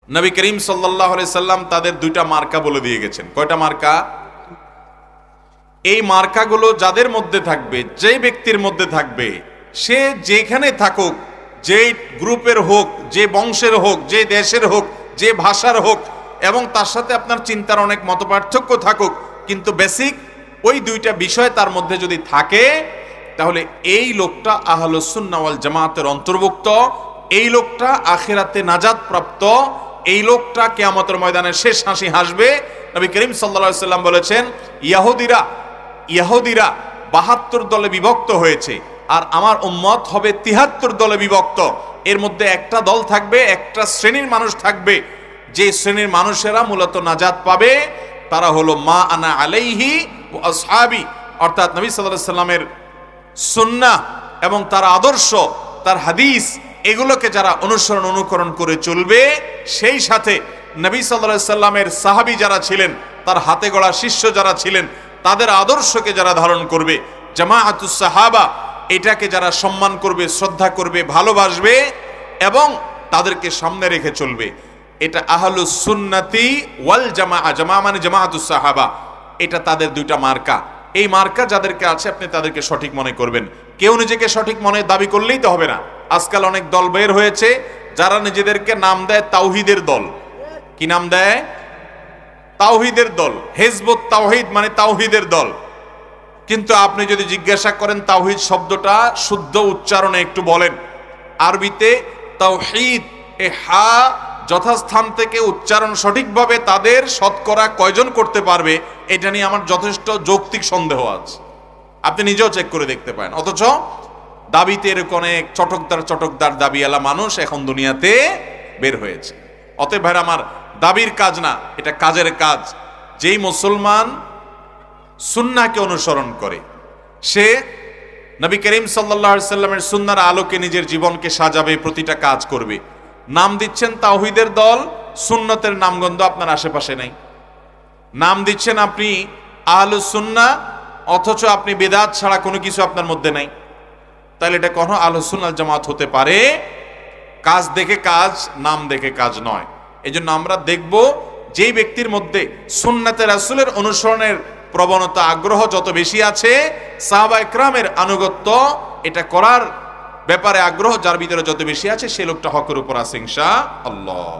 নবী করিম সাল্লাল্লাহু আলাইহি সাল্লাম তাদের দুইটা মার্কা বলে দিয়ে গেছেন। কয়টা মার্কা? এই মার্কাগুলো যাদের মধ্যে থাকবে, যে ব্যক্তির মধ্যে থাকবে, সে যেখানে থাকুক, যে গ্রুপের হোক, যে বংশের হোক, যে দেশের হোক, যে ভাষার হোক, এবং তার সাথে আপনার চিন্তার অনেক মতপার্থক্য থাকুক, কিন্তু বেসিক ওই দুইটা বিষয় তার মধ্যে যদি থাকে, তাহলে এই লোকটা আহলুস সুন্নাহ ওয়াল জামাতের অন্তর্ভুক্ত, এই লোকটা আখিরাতে নাজাত প্রাপ্ত, এই লোকটা কিয়ামতের ময়দানে শেষ হাসি হাসবে। নবী করিম সাল্লাল্লাহু আলাইহি সাল্লাম বলেছেন, ইহুদিরা ৭২ দলে বিভক্ত হয়েছে, আর আমার উম্মত হবে ৭৩ দলে বিভক্ত। এর মধ্যে একটা দল থাকবে, একটা শ্রেণীর মানুষ থাকবে, যে শ্রেণীর মানুষেরা মূলত নাজাত পাবে, তারা হলো মা আনা আলাইহি ওয়া আসহাবি, অর্থাৎ নবী সাল্লাল্লাহু আলাইহি সাল্লামের সুন্নাহ এবং তার আদর্শ, তার হাদিস, এগুলোকে যারা অনুকরণ করে চলবে, সেই সাথে নবী সাল্লাল্লাহু আলাইহি সাল্লামের সাহাবী যারা ছিলেন, তার হাতে গড়া শিষ্য যারা ছিলেন, তাদের আদর্শকে যারা ধারণ করবে, জামাআতুস সাহাবা, এটাকে যারা সম্মান করবে, শ্রদ্ধা করবে, ভালোবাসবে এবং তাদেরকে সামনে রেখে চলবে, এটা আহলুস সুন্নতি ওয়াল জামাআ, জামাআ মানে জামাআতুস সাহাবা, এটা তাদের দুইটা মার্কা। এই মার্কা যাদেরকে আছে, আপনি তাদেরকে সঠিক মনে করবেন। কেউ নিজেকে সঠিক মনে দাবি করলেই তো হবে না। আজকাল অনেক দল বের হয়েছে যারা নিজেদেরকে নাম দেয় তাওহীদের দল। কি নাম দেয়? তাওহীদের দল। হিজবুত তাওহীদ মানে তাওহীদের দল। কিন্তু আপনি যদি জিজ্ঞাসা করেন তাওহীদ শব্দটা শুদ্ধ উচ্চারণে একটু বলেন, আরবিতে তাওহীদ, এ হা যথাস্থান থেকে উচ্চারণ সঠিকভাবে তাদের শতকরা কয়জন করতে পারবে, এটা নিয়ে আমার যথেষ্ট যৌক্তিক সন্দেহ আছে। আপনি নিজেও চেক করে দেখতে পারেন। অথচ দাবিতে এরকম অনেক চটকদার দাবিওয়ালা মানুষ এখন দুনিয়াতে বের হয়েছে। অতএব ভাই আমার, দাবির কাজ না, এটা কাজের কাজ। যেই মুসলমান সুন্নাহকে অনুসরণ করে, সে নবী করিম সাল্লাল্লাহু আলাইহি সাল্লামের সুন্নাহর আলোকে নিজের জীবনকে সাজাবে, প্রতিটা কাজ করবে। নাম দিচ্ছেন তাওহীদের দল, সুন্নতের নামগন্ধ আপনার আশেপাশে নাই। নাম দিচ্ছেন আপনি আহলুস সুন্নাহ, অথচ আপনি বিদআত ছাড়া কোনো কিছু আপনার মধ্যে নাই। তাহলে এটা কোনো আহলুস সুন্নাহ জামাত হতে পারে? কাজ দেখে কাজ, নাম দেখে কাজ নয়। এজন্য আমরা দেখব, যেই ব্যক্তির মধ্যে সুন্নাতে রাসূলের অনুসরণের প্রবণতা, আগ্রহ যত বেশি আছে, সাহাবা ইকরামের আনুগত্য এটা করার ব্যাপারে আগ্রহ যার ভিতরে যত বেশি আছে, সে লোকটা হকের উপর আছে ইনশাআল্লাহ।